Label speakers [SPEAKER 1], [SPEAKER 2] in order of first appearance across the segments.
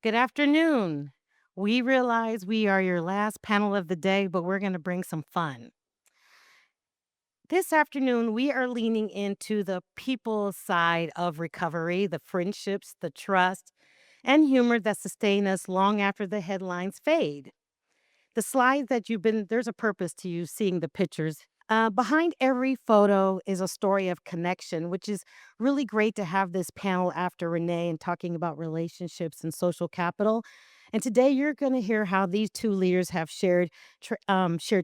[SPEAKER 1] Good afternoon. We realize we are your last panel of the day, but we're going to bring some fun. This afternoon, we are leaning into the people side of recovery, the friendships, the trust, and humor that sustain us long after the headlines fade. The slides that there's a purpose to you seeing the pictures. Behind every photo is a story of connection, which is really great to have this panel after Renee and talking about relationships and social capital. And today you're going to hear how these two leaders have shared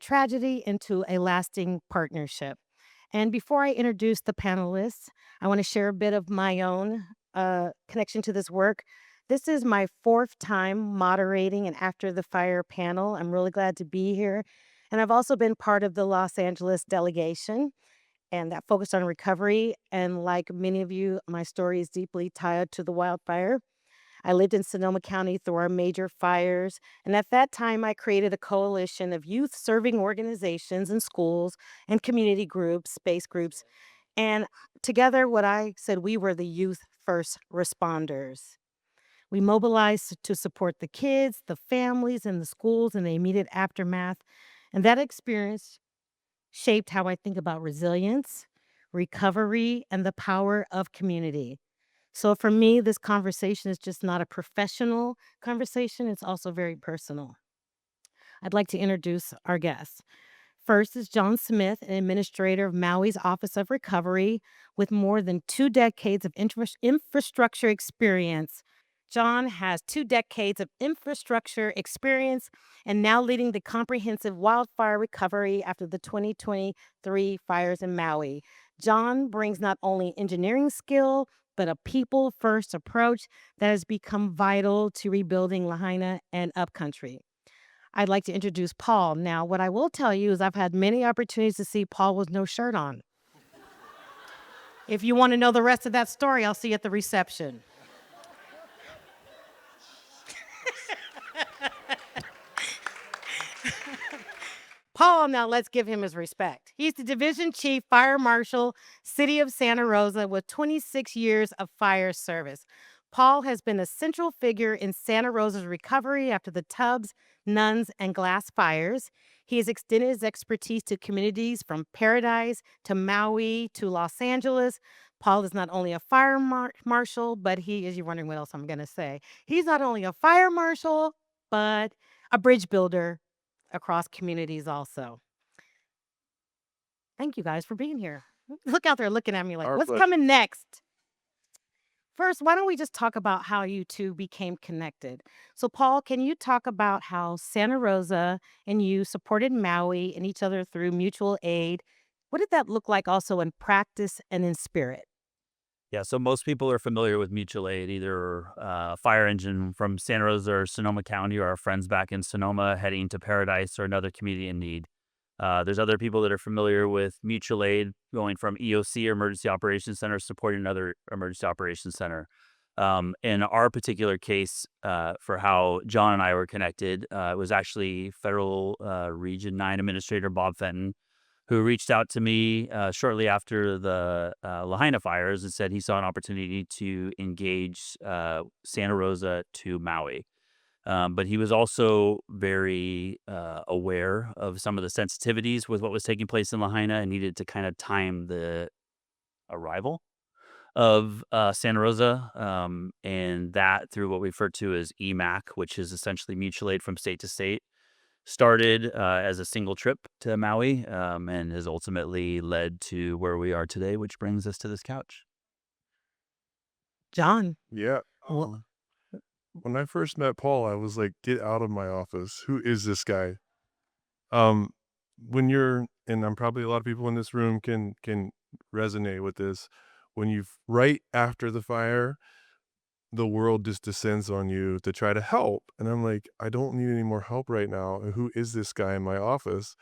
[SPEAKER 1] tragedy into a lasting partnership. And before I introduce the panelists, I want to share a bit of my own connection to this work. This is my fourth time moderating an After the Fire panel. I'm really glad to be here. And I've also been part of the Los Angeles delegation and that focused on recovery. And like many of you, my story is deeply tied to the wildfire. I lived in Sonoma County through our major fires. And at that time, I created a coalition of youth serving organizations and schools and community groups, space groups. And together, what I said, we were the youth first responders. We mobilized to support the kids, the families, and the schools in the immediate aftermath. And that experience shaped how I think about resilience, recovery, and the power of community. So for me, this conversation is just not a professional conversation, it's also very personal. I'd like to introduce our guests. First is John Smith, an administrator of Maui's Office of Recovery with more than 2 decades of infrastructure experience. John has 2 decades of infrastructure experience and now leading the comprehensive wildfire recovery after the 2023 fires in Maui. John brings not only engineering skill, but a people first approach that has become vital to rebuilding Lahaina and upcountry. I'd like to introduce Paul. Now, what I will tell you is I've had many opportunities to see Paul with no shirt on. If you want to know the rest of that story, I'll see you at the reception. Paul, now let's give him his respect. He's the Division Chief Fire Marshal, City of Santa Rosa, with 26 years of fire service. Paul has been a central figure in Santa Rosa's recovery after the Tubbs, Nuns, and Glass fires. He has extended his expertise to communities from Paradise to Maui to Los Angeles. Paul is not only a fire marshal, but he is, you're wondering what else I'm going to say. He's not only a fire marshal, but a bridge builder across communities also. Thank you guys for being here. Look out there looking at me like,
[SPEAKER 2] Our
[SPEAKER 1] what's
[SPEAKER 2] pleasure.
[SPEAKER 1] coming next? First, why don't we just talk about how you two became connected? So, Paul, can you talk about how Santa Rosa and you supported Maui and each other through mutual aid? What did that look like also in practice and in spirit?
[SPEAKER 2] Yeah, so most people are familiar with mutual aid, either a fire engine from Santa Rosa or Sonoma County, or our friends back in Sonoma heading to Paradise or another community in need. There's other people that are familiar with mutual aid going from EOC or Emergency Operations Center supporting another emergency operations center. In our particular case, for how John and I were connected, it was actually Federal Region 9 Administrator Bob Fenton who reached out to me shortly after the Lahaina fires and said he saw an opportunity to engage Santa Rosa to Maui. But he was also very aware of some of the sensitivities with what was taking place in Lahaina and needed to kind of time the arrival of Santa Rosa, and that through what we refer to as EMAC, which is essentially mutual aid from state to state, started as a single trip to Maui, and has ultimately led to where we are today, which brings us to this couch.
[SPEAKER 1] John.
[SPEAKER 3] Yeah.
[SPEAKER 1] Well,
[SPEAKER 3] When I first met Paul, I was like, "Get out of my office. Who is this guy?" Um, when you're, and I'm probably a lot of people in this room can resonate with this. When you've right after the fire, the world just descends on you to try to help, and I'm like, "I don't need any more help right now. Who is this guy in my office?"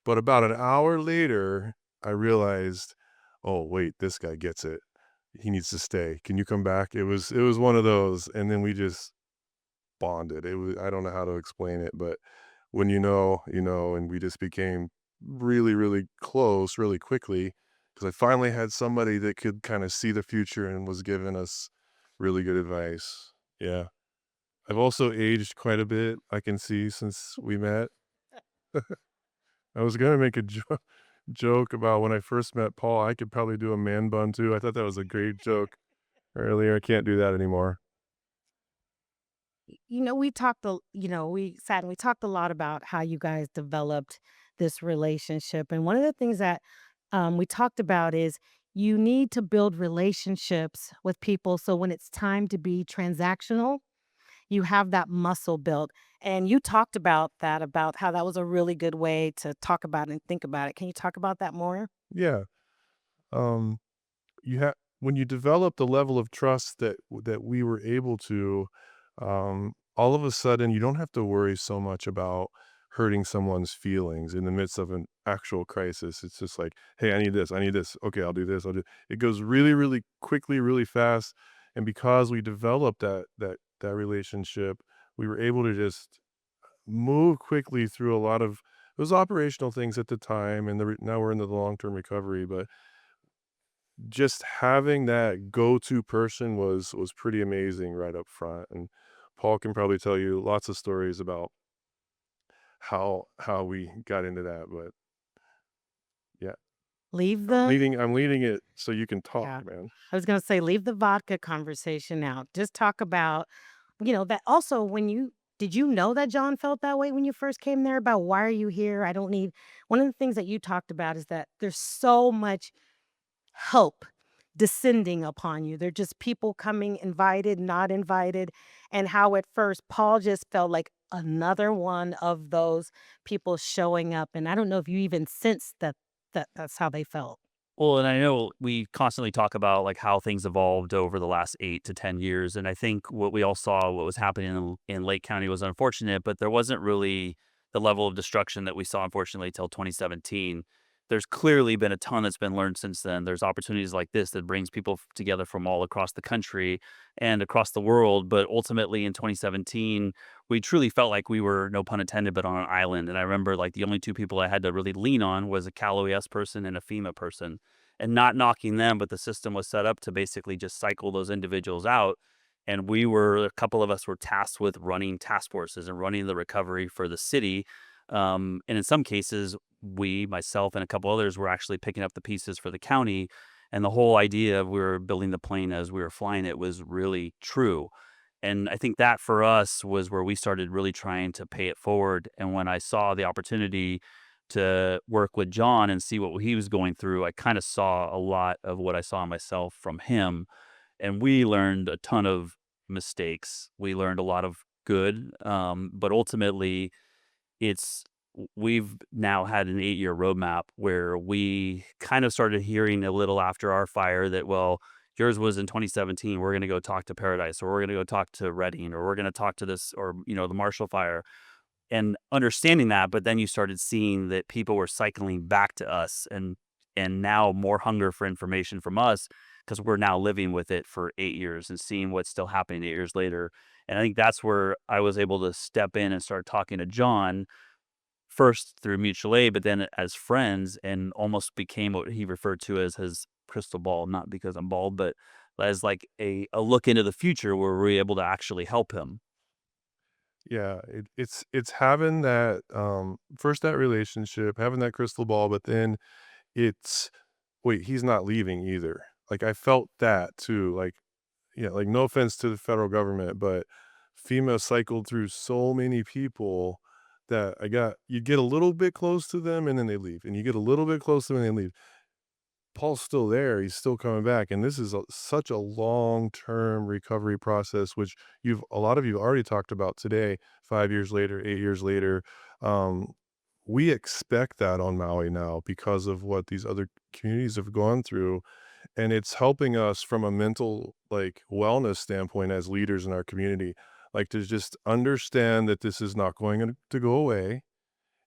[SPEAKER 3] But about an hour later, I realized, "Oh wait, this guy gets it. He needs to stay. Can you come back?" It was one of those, and then we just bonded. It was, I don't know how to explain it, but when you know, and we just became really, really close really quickly because I finally had somebody that could kind of see the future and was giving us really good advice. Yeah. I've also aged quite a bit, I can see, since we met. I was gonna make a joke about when I first met Paul, I could probably do a man bun too. I thought that was a great joke earlier. I can't do that anymore.
[SPEAKER 1] We talked, we sat and we talked a lot about how you guys developed this relationship. And one of the things that we talked about is you need to build relationships with people. So when it's time to be transactional, you have that muscle built. And you talked about how that was a really good way to talk about it and think about it. Can you talk about that more?
[SPEAKER 3] Yeah. Um, you have when you develop the level of trust that we were able to, all of a sudden you don't have to worry so much about hurting someone's feelings in the midst of an actual crisis. It's just like, hey, I need this, I need this. Okay, I'll do this. I'll do. It goes really, really quickly, really fast, and because we developed that relationship, we were able to just move quickly through a lot of those operational things at the time, and now we're into the long term recovery, but just having that go-to person was pretty amazing right up front, and Paul can probably tell you lots of stories about how we got into that, but yeah.
[SPEAKER 1] Leave
[SPEAKER 3] I'm
[SPEAKER 1] the
[SPEAKER 3] leading I'm leading it so you can talk,
[SPEAKER 1] Yeah.
[SPEAKER 3] man.
[SPEAKER 1] I was gonna say leave the vodka conversation out. Just talk about, that also when you did you know that John felt that way when you first came there about why are you here? I don't need one of the things that you talked about is that there's so much help descending upon you. They're just people coming invited, not invited, and how at first Paul just felt like another one of those people showing up. And I don't know if you even sensed that's how they felt.
[SPEAKER 2] Well, and I know we constantly talk about like how things evolved over the last 8 to 10 years, and I think what we all saw, what was happening in Lake County, was unfortunate, but there wasn't really the level of destruction that we saw, unfortunately, till 2017. There's clearly been a ton that's been learned since then. There's opportunities like this that brings people together from all across the country and across the world. But ultimately, in 2017, we truly felt like we were, no pun intended, but on an island. And I remember like the only two people I had to really lean on was a Cal OES person and a FEMA person, and not knocking them, but the system was set up to basically just cycle those individuals out. And a couple of us were tasked with running task forces and running the recovery for the city. And in some cases, myself and a couple others were actually picking up the pieces for the county. And the whole idea of we were building the plane as we were flying it was really true. And I think that for us was where we started really trying to pay it forward. And when I saw the opportunity to work with John and see what he was going through, I kind of saw a lot of what I saw in myself from him. And we learned a ton of mistakes. We learned a lot of good. But ultimately, it's we've now had an 8-year roadmap where we kind of started hearing a little after our fire that, well, yours was in 2017. We're going to go talk to Paradise, or we're going to go talk to Redding, or we're going to talk to this, or, the Marshall fire, and understanding that. But then you started seeing that people were cycling back to us, and now more hunger for information from us because we're now living with it for 8 years and seeing what's still happening 8 years later. And I think that's where I was able to step in and start talking to John, first through mutual aid, but then as friends, and almost became what he referred to as his crystal ball, not because I'm bald, but as like a look into the future where we're able to actually help him.
[SPEAKER 3] Yeah, it's having that, first that relationship, having that crystal ball, but then it's, "Wait, he's not leaving either." Like, I felt that too, like, yeah, like, no offense to the federal government, but FEMA cycled through so many people that you get a little bit close to them and then they leave, and you get a little bit close to them and they leave. Paul's still there, he's still coming back, and this is such a long-term recovery process, which a lot of you already talked about today, 5 years later, 8 years later. Um, we expect that on Maui now because of what these other communities have gone through, and it's helping us from a mental, like, wellness standpoint as leaders in our community, like, to just understand that this is not going to go away,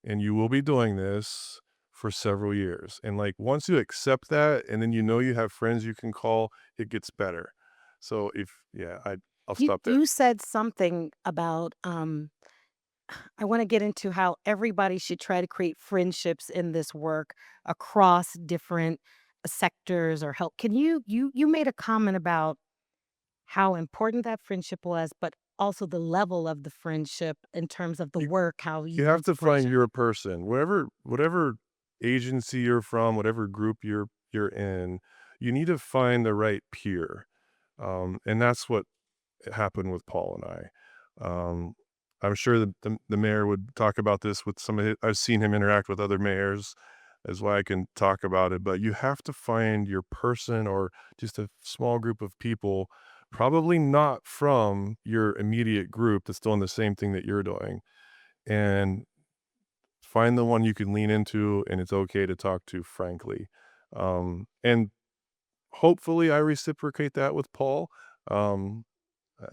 [SPEAKER 3] and you will be doing this for several years. And like once you accept that, and then you have friends you can call, it gets better. So I'll
[SPEAKER 1] You
[SPEAKER 3] stop there.
[SPEAKER 1] you said something about I want to get into how everybody should try to create friendships in this work across different sectors or help. Can you made a comment about how important that friendship was, but also the level of the friendship in terms of the work, how
[SPEAKER 3] You
[SPEAKER 1] you
[SPEAKER 3] have to
[SPEAKER 1] approach
[SPEAKER 3] find
[SPEAKER 1] it.
[SPEAKER 3] your person. Whatever agency you're from, whatever group you're in, you need to find the right peer. And that's what happened with Paul and I. I'm sure that the mayor would talk about this with some of his, I've seen him interact with other mayors, is why I can talk about it. But you have to find your person or just a small group of people, probably not from your immediate group that's doing the same thing that you're doing. And find the one you can lean into and it's okay to talk to frankly. And hopefully I reciprocate that with Paul. Um,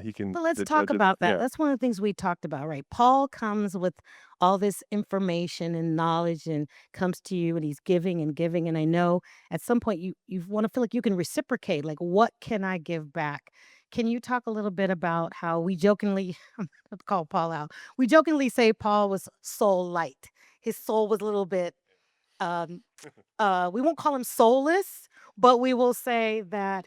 [SPEAKER 3] he can
[SPEAKER 1] But let's
[SPEAKER 3] the
[SPEAKER 1] talk
[SPEAKER 3] judge it.
[SPEAKER 1] about that.
[SPEAKER 3] Yeah.
[SPEAKER 1] That's one of the things we talked about, right? Paul comes with all this information and knowledge and comes to you and he's giving and giving. And I know at some point you want to feel like you can reciprocate. Like, what can I give back? Can you talk a little bit about how we jokingly I'm gonna call Paul out? We jokingly say Paul was soul light. His soul was a little bit um we won't call him soulless, but we will say that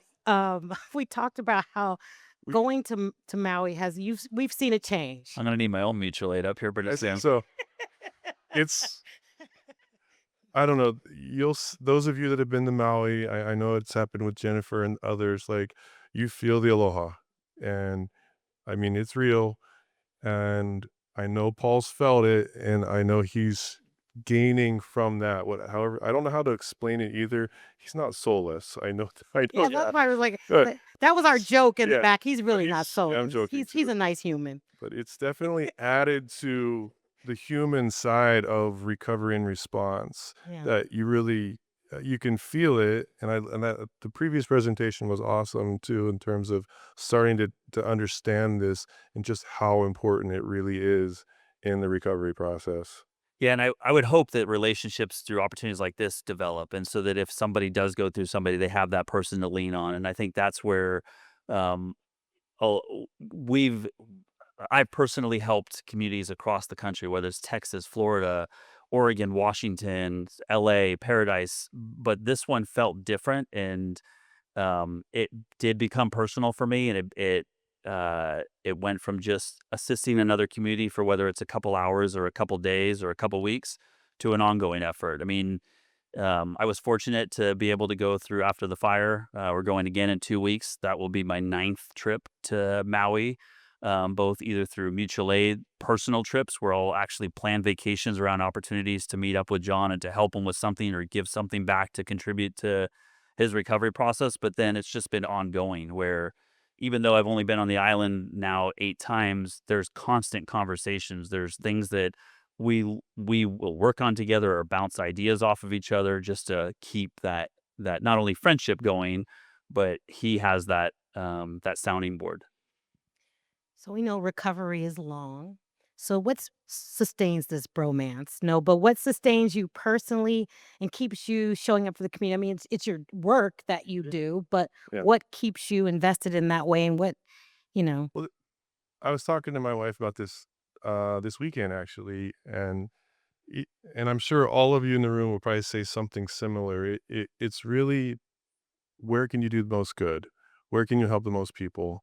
[SPEAKER 1] we talked about how
[SPEAKER 3] We
[SPEAKER 1] going to Maui has we've seen a change.
[SPEAKER 2] I'm gonna need my own mutual aid up here pretty
[SPEAKER 3] as
[SPEAKER 2] soon.
[SPEAKER 3] so it's I don't know, those of you that have been to Maui, I know it's happened with Jennifer and others, like, you feel the aloha, and, I mean, it's real, and I know Paul's felt it, and I know he's gaining from that, however I don't know how to explain it either. He's not soulless. I know I know
[SPEAKER 1] Yeah, that's
[SPEAKER 2] Yeah.
[SPEAKER 1] why I was like,
[SPEAKER 3] uh,
[SPEAKER 1] that was our joke in the
[SPEAKER 3] yeah,
[SPEAKER 1] back. He's
[SPEAKER 3] but
[SPEAKER 1] really not
[SPEAKER 3] I'm
[SPEAKER 1] soulless.
[SPEAKER 3] joking
[SPEAKER 1] He's
[SPEAKER 3] too.
[SPEAKER 1] a nice human.
[SPEAKER 3] But it's definitely added to the human side of recovery and response
[SPEAKER 1] Yeah.
[SPEAKER 3] that you really you can feel it, and that the previous presentation was awesome too in terms of starting to understand this and just how important it really is in the recovery process.
[SPEAKER 2] Yeah, and I would hope that relationships through opportunities like this develop, and so that if somebody does go through somebody, they have that person to lean on, and I think that's where, um, oh, we've I've personally helped communities across the country, whether it's Texas, Florida, Oregon, Washington, LA, Paradise, but this one felt different and it did become personal for me, and it went from just assisting another community for whether it's a couple hours or a couple days or a couple weeks to an ongoing effort. I mean, I was fortunate to be able to go through after the fire. We're going again in 2 weeks. That will be my ninth trip to Maui, both either through mutual aid, personal trips where I'll actually plan vacations around opportunities to meet up with John and to help him with something or give something back to contribute to his recovery process. But then it's just been ongoing where even though I've only been on the island now 8 times, there's constant conversations. There's things that we will work on together or bounce ideas off of each other just to keep that not only friendship going, but he has that sounding board.
[SPEAKER 1] So we know recovery is long. So what sustains this bromance? No, but what sustains you personally and keeps you showing up for the community? I mean, it's your work that you
[SPEAKER 3] Yeah.
[SPEAKER 1] do, but
[SPEAKER 3] Yeah.
[SPEAKER 1] what keeps you invested in that way and what, you know,
[SPEAKER 3] Well, I was talking to my wife about this this weekend actually, e- and I'm sure all of you in the room will probably say something similar. It's really where can you do the most good? Where can you help the most people?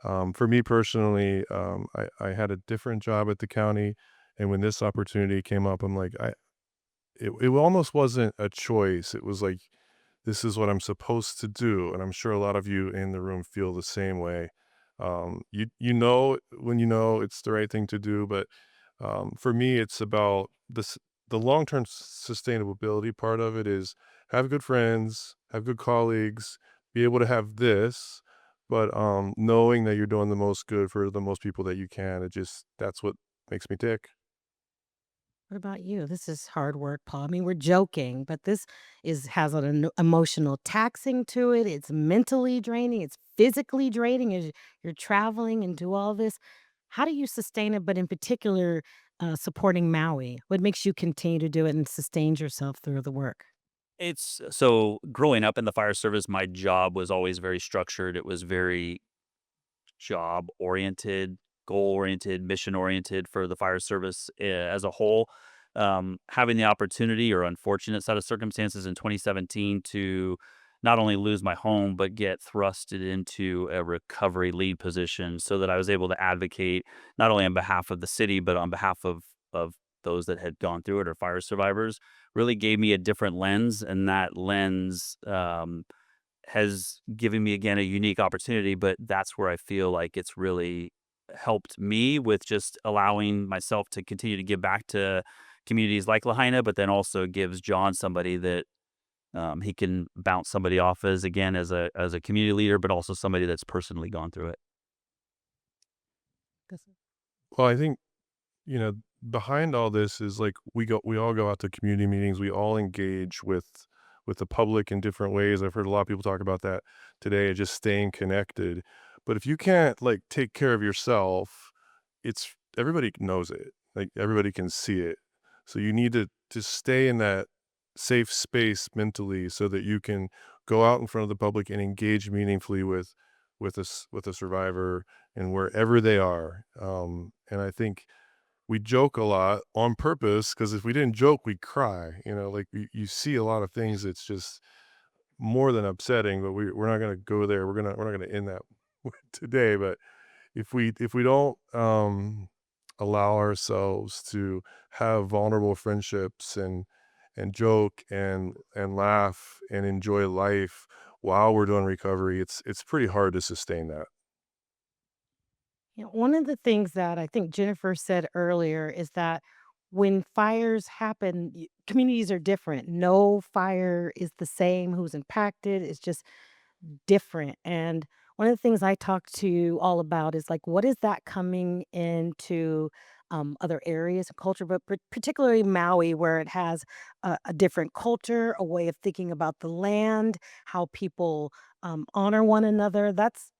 [SPEAKER 3] For me personally, I had a different job at the county, and when this opportunity came up, I'm like, it almost wasn't a choice. It was like, this is what I'm supposed to do, and I'm sure a lot of you in the room feel the same way. You know when you know it's the right thing to do, but for me, it's about this. The long term sustainability part of it is have good friends, have good colleagues, be able to have this, but knowing that you're doing the most good for the most people that you can. It just that's what makes me tick.
[SPEAKER 1] what about you? This is hard work, Paul. I mean, we're joking, but this is has an emotional taxing to it. It's mentally draining. It's physically draining as you're traveling and do all this. How do you sustain it? But in particular, supporting Maui. What makes you continue to do it and sustain yourself through the work?
[SPEAKER 2] It's so growing up in the fire service, my job was always very structured. It was very job oriented, goal oriented, mission oriented for the fire service as a whole. Having the opportunity or unfortunate set of circumstances in 2017 to not only lose my home, but get thrusted into a recovery lead position so that I was able to advocate not only on behalf of the city, but on behalf of those that had gone through it or fire survivors, really gave me a different lens. And that lens has given me again a unique opportunity, but that's where I feel like it's really helped me with just allowing myself to continue to give back to communities like Lahaina, but then also gives John somebody that he can bounce somebody off as again as a community leader, but also somebody that's personally gone through it.
[SPEAKER 3] Well, I think, you know, behind all this is like we all go out to community meetings, we all engage with the public in different ways. I've heard a lot of people talk about that today, just staying connected. But if you can't like take care of yourself, it's everybody knows it. Like everybody can see it. So you need to stay in that safe space mentally so that you can go out in front of the public and engage meaningfully with a survivor and wherever they are. And I think we joke a lot on purpose because if we didn't joke, we'd cry. You know, like you see a lot of things. It's just more than upsetting. But we're not going to go there. We're not going to end that today. But if we don't allow ourselves to have vulnerable friendships and joke and laugh and enjoy life while we're doing recovery, it's pretty hard to sustain that.
[SPEAKER 1] You know, one of the things that I think Jennifer said earlier is that when fires happen, communities are different. No fire is the same who's impacted. It's just different. And one of the things I talk to you all about is like, what is that coming into other areas of culture, but particularly Maui, where it has a different culture, a way of thinking about the land, how people honor one another. That's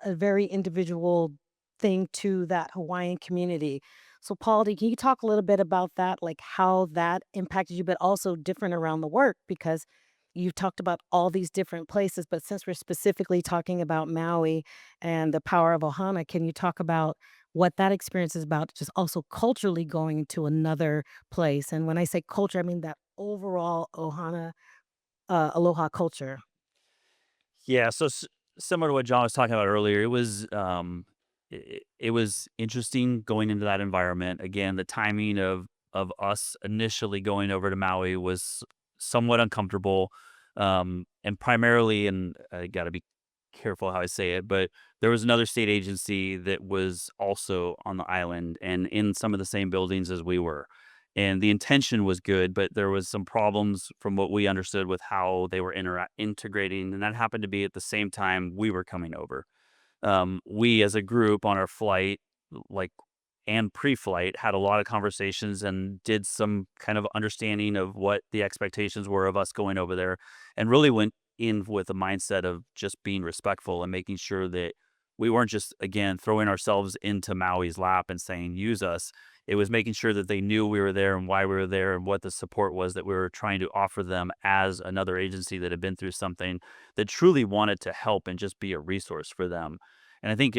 [SPEAKER 1] a very individual thing to that Hawaiian community. So, Paul, can you talk a little bit about that, like how that impacted you, but also different around the work? Because you talked about all these different places, but since we're specifically talking about Maui and the power of Ohana, can you talk about what that experience is about, just also culturally going to another place? And when I say culture, I mean that overall Ohana, aloha culture.
[SPEAKER 2] Yeah, so similar to what John was talking about earlier, it was interesting going into that environment. Again, the timing of us initially going over to Maui was somewhat uncomfortable, and primarily, and I got to be careful how I say it, but there was another state agency that was also on the island and in some of the same buildings as we were. And the intention was good, but there was some problems from what we understood with how they were integrating, and that happened to be at the same time we were coming over. We as a group on our flight, like and pre-flight, had a lot of conversations and did some kind of understanding of what the expectations were of us going over there, and really went in with a mindset of just being respectful and making sure that we weren't just again throwing ourselves into Maui's lap and saying use us. It was making sure that they knew we were there and why we were there and what the support was that we were trying to offer them as another agency that had been through something, that truly wanted to help and just be a resource for them. And I think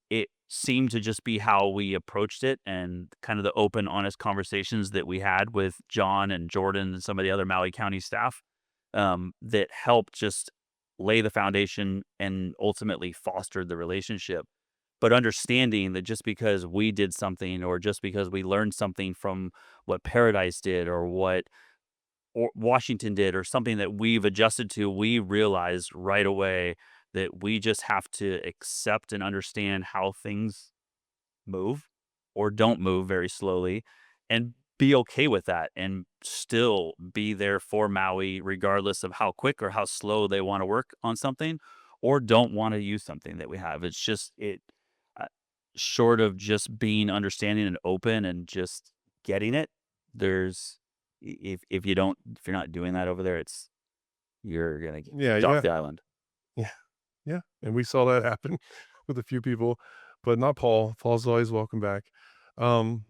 [SPEAKER 2] it seemed to just be how we approached it and kind of the open, honest conversations that we had with John and Jordan and some of the other Maui County staff, that helped just lay the foundation and ultimately fostered the relationship. But understanding that just because we did something or just because we learned something from what Paradise did or what Washington did or something that we've adjusted to, we realized right away that we just have to accept and understand how things move or don't move very slowly and be okay with that and still be there for Maui regardless of how quick or how slow they want to work on something or don't want to use something that we have. It's just uh, short of just being understanding and open and just getting it. There's if you don't if you're not doing that over there, it's you're gonna get
[SPEAKER 3] Yeah,
[SPEAKER 2] kicked off
[SPEAKER 3] yeah,
[SPEAKER 2] the island.
[SPEAKER 3] yeah, yeah. And we saw that happen with a few people, but not Paul. Paul's always welcome back. Um,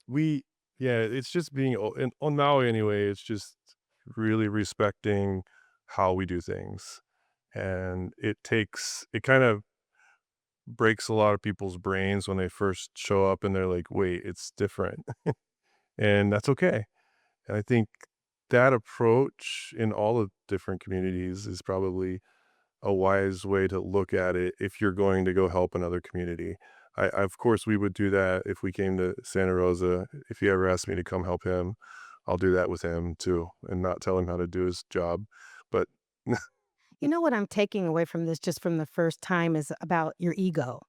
[SPEAKER 3] we, yeah, it's just being on Maui anyway. It's just really respecting how we do things, and it kind of breaks a lot of people's brains when they first show up and they're like, "Wait, it's different," and that's okay. And I think that approach in all the different communities is probably a wise way to look at it if you're going to go help another community. Of course, we would do that if we came to Santa Rosa. If he ever asked me to come help him, I'll do that with him too, and not tell him how to do his job. But
[SPEAKER 1] You know what I'm taking away from this just from the first time is about your ego,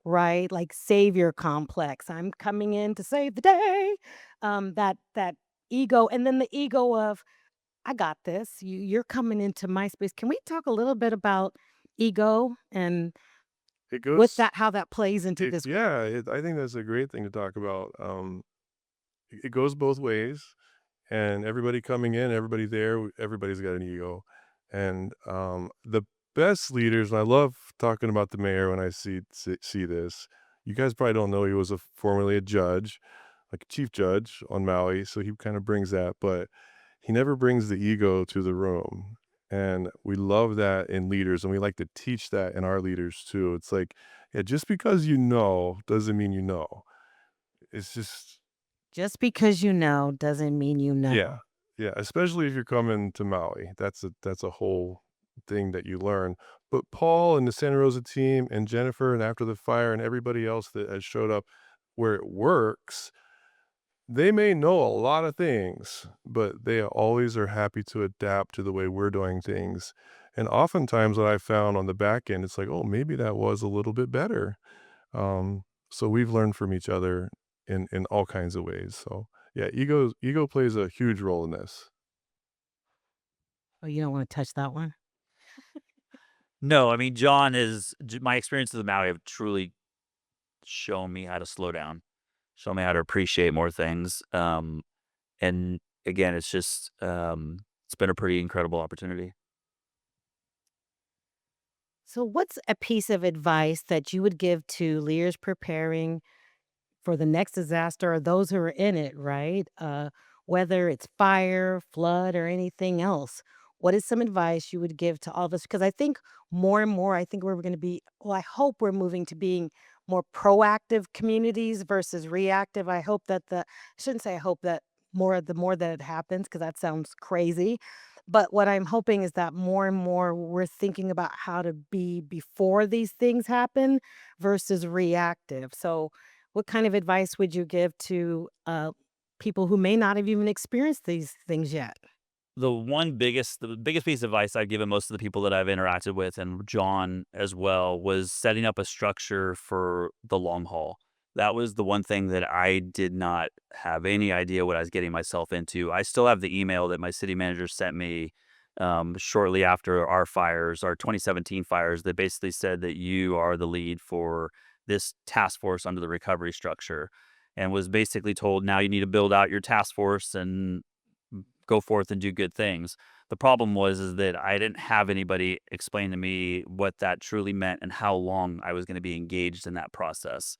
[SPEAKER 1] right? Like savior complex. I'm coming in to save the day. That ego, and then the ego of I got this. You're coming into my space. Can we talk a little bit about ego and
[SPEAKER 3] it
[SPEAKER 1] with
[SPEAKER 3] goes,
[SPEAKER 1] that how that plays into
[SPEAKER 3] it,
[SPEAKER 1] this?
[SPEAKER 3] yeah, I think that's a great thing to talk about. It goes both ways, and everybody coming in, everybody there, everybody's got an ego. And the best leaders, and I love talking about the mayor when I see this. You guys probably don't know he was formerly a judge, like a chief judge on Maui, so he kind of brings that, but he never brings the ego to the room. And we love that in leaders, and we like to teach that in our leaders too. It's like, yeah, just because you know doesn't mean you know. It's just
[SPEAKER 1] Just because you know doesn't mean you know.
[SPEAKER 3] yeah. Yeah, especially if you're coming to Maui. That's a whole thing that you learn. But Paul and the Santa Rosa team and Jennifer and After the Fire and everybody else that has showed up where it works, they may know a lot of things, but they always are happy to adapt to the way we're doing things. And oftentimes what I found on the back end, it's like, oh, maybe that was a little bit better. So we've learned from each other in all kinds of ways. So yeah, ego plays a huge role in this.
[SPEAKER 1] Oh, you don't want to touch that one?
[SPEAKER 2] No, I mean, John is my experiences with Maui have truly shown me how to slow down, shown me how to appreciate more things. And again, it's just it's been a pretty incredible opportunity.
[SPEAKER 1] So what's a piece of advice that you would give to leaders preparing for the next disaster or those who are in it, right? Whether it's fire, flood, or anything else. What is some advice you would give to all of us? Because I think more and more, I think we're going to be, well, I hope we're moving to being more proactive communities versus reactive. I hope that I shouldn't say I hope that the more that it happens, because that sounds crazy. But what I'm hoping is that more and more we're thinking about how to be before these things happen versus reactive. So, what kind of advice would you give to people who may not have even experienced these things yet?
[SPEAKER 2] The biggest piece of advice I've given most of the people that I've interacted with, and John as well, was setting up a structure for the long haul. That was the one thing that I did not have any idea what I was getting myself into. I still have the email that my city manager sent me shortly after our fires, our 2017 fires, that basically said that you are the lead for this task force under the recovery structure, and was basically told now you need to build out your task force and go forth and do good things. The problem was is that I didn't have anybody explain to me what that truly meant and how long I was going to be engaged in that process.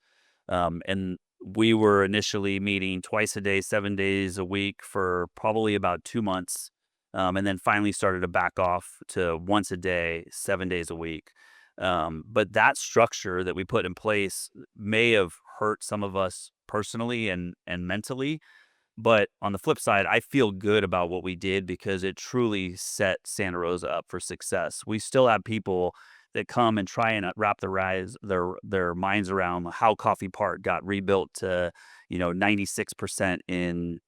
[SPEAKER 2] And we were initially meeting twice a day, 7 days a week for probably about 2 months, and then finally started to back off to once a day, 7 days a week. But that structure that we put in place may have hurt some of us personally and mentally, but on the flip side, I feel good about what we did because it truly set Santa Rosa up for success. We still have people that come and try and wrap their minds around how Coffee Park got rebuilt to, 96% in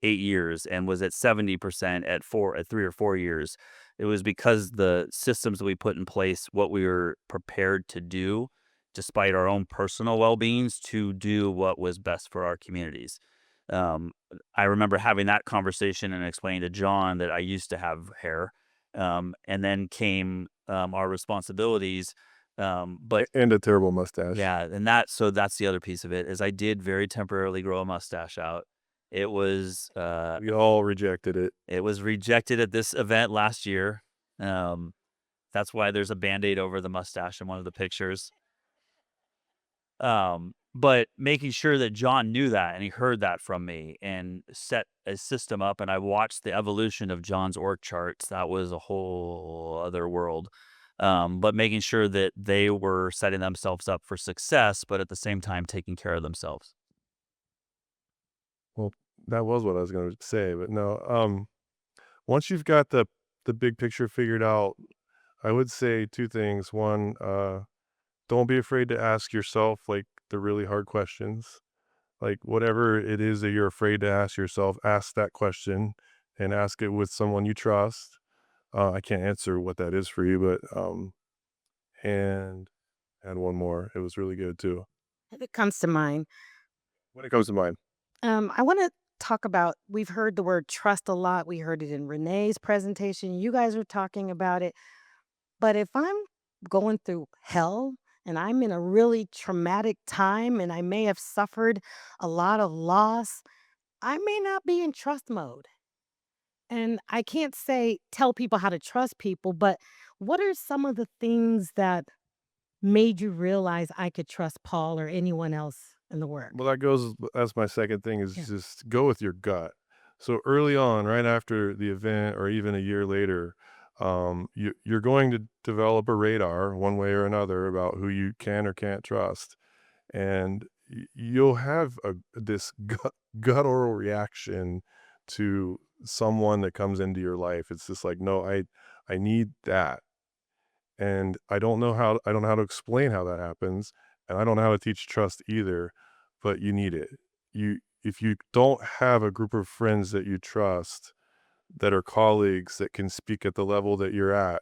[SPEAKER 2] 8 years and was at 70% at 3 or 4 years. It was because the systems that we put in place, what we were prepared to do, despite our own personal well beings, to do what was best for our communities. Um, I remember having that conversation and explaining to John that I used to have hair, and then came our responsibilities. But
[SPEAKER 3] And a terrible mustache.
[SPEAKER 2] yeah, that's the other piece of it is I did very temporarily grow a mustache out. It was uh,
[SPEAKER 3] We all rejected it.
[SPEAKER 2] it was rejected at this event last year. Um, that's why there's a band-aid over the mustache in one of the pictures. But making sure that John knew that and he heard that from me and set a system up, and I watched the evolution of John's org charts. That was a whole other world. But making sure that they were setting themselves up for success, but at the same time taking care of themselves.
[SPEAKER 3] Well, that was what I was gonna say, but no, once you've got the big picture figured out, I would say 2 things. One, don't be afraid to ask yourself, like, the really hard questions. Like, whatever it is that you're afraid to ask yourself, ask that question and ask it with someone you trust. I can't answer what that is for you, but, and one more. It was really good too.
[SPEAKER 1] It comes to mind.
[SPEAKER 3] When it comes to mine.
[SPEAKER 1] I want to talk about, we've heard the word trust a lot. We heard it in Renee's presentation. You guys were talking about it. But if I'm going through hell and I'm in a really traumatic time and I may have suffered a lot of loss, I may not be in trust mode. And I can't say tell people how to trust people, but what are some of the things that made you realize I could trust Paul or anyone else in the work?
[SPEAKER 3] Well, that goes that's my second thing is
[SPEAKER 1] Yeah.
[SPEAKER 3] just go with your gut. So early on, right after the event or even a year later, you're going to develop a radar one way or another about who you can or can't trust. And you'll have this guttural reaction to someone that comes into your life. It's just like, no, I need that. And I don't know how to explain how that happens, and I don't know how to teach trust either, but you need it. If you don't have a group of friends that you trust, that are colleagues that can speak at the level that you're at,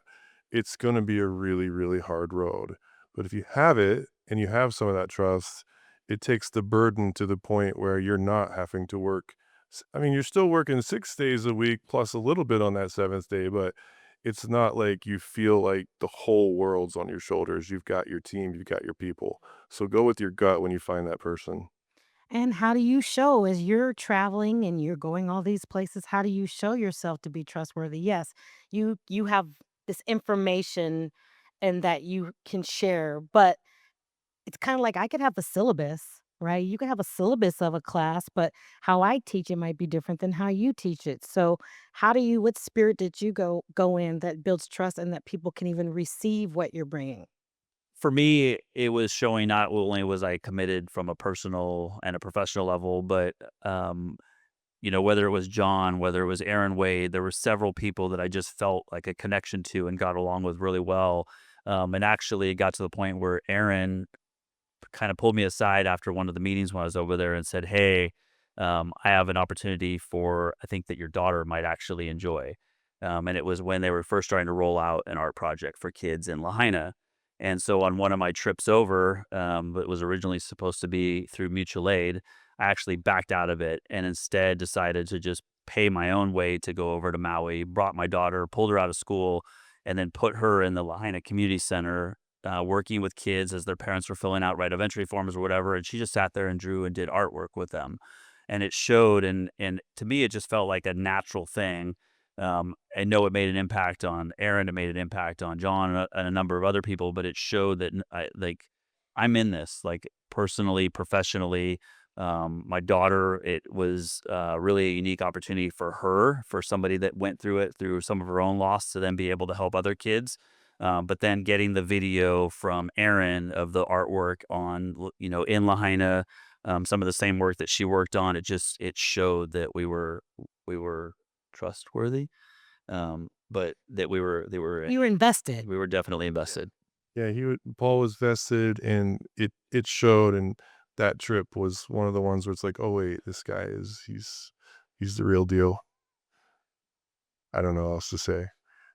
[SPEAKER 3] it's going to be a really, really hard road. But if you have it and you have some of that trust, it takes the burden to the point where you're not having to work. I mean, you're still working 6 days a week plus a little bit on that seventh day, but it's not like you feel like the whole world's on your shoulders. You've got your team, you've got your people. So go with your gut when you find that person.
[SPEAKER 1] And how do you show as you're traveling and you're going all these places, how do you show yourself to be trustworthy? Yes, you have this information and that you can share, but it's kind of like I could have a syllabus, right? You can have a syllabus of a class, but how I teach it might be different than how you teach it. So, how do you what spirit did you go in that builds trust and that people can even receive what you're bringing?
[SPEAKER 2] For me, it was showing not only was I committed from a personal and a professional level, but, whether it was John, whether it was Aaron Wade, there were several people that I just felt like a connection to and got along with really well. And actually it got to the point where Aaron kind of pulled me aside after one of the meetings when I was over there and said, "Hey, I have an opportunity for I think that your daughter might actually enjoy." And it was when they were first starting to roll out an art project for kids in Lahaina. And so on one of my trips over, it was originally supposed to be through mutual aid. I actually backed out of it and instead decided to just pay my own way to go over to Maui, brought my daughter, pulled her out of school, and then put her in the Lahaina Community Center working with kids as their parents were filling out right of entry forms or whatever, and she just sat there and drew and did artwork with them, and it showed. And to me, it just felt like a natural thing. I know it made an impact on Aaron, it made an impact on John and a number of other people, but it showed that I'm in this like personally, professionally. My daughter, it was really a unique opportunity for her, for somebody that went through it through some of her own loss, to then be able to help other kids. But then getting the video from Erin of the artwork on, in Lahaina, some of the same work that she worked on, it showed that we were trustworthy, but that
[SPEAKER 1] You were invested.
[SPEAKER 2] we were definitely invested.
[SPEAKER 3] Yeah, Paul was vested and it showed, and that trip was one of the ones where it's like, "Oh, wait, this guy he's the real deal." I don't know what else to say.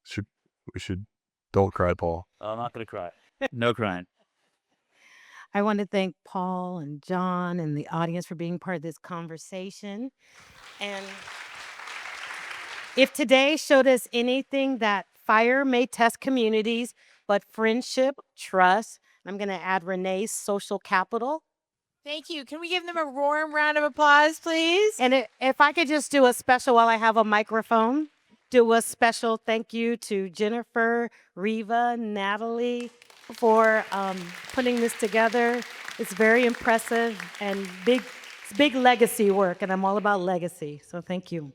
[SPEAKER 3] Should we should don't cry, Paul.
[SPEAKER 2] I'm not gonna cry. No crying.
[SPEAKER 1] I want to thank Paul and John and the audience for being part of this conversation. And if today showed us anything, that fire may test communities, but friendship, trust, I'm going to add Renee's social capital.
[SPEAKER 4] Thank you. Can we give them a warm round of applause, please?
[SPEAKER 1] And if I could just do a special while I have a microphone, do a special thank you to Jennifer, Reva, Natalie for putting this together. It's very impressive and it's big legacy work, and I'm all about legacy. So thank you.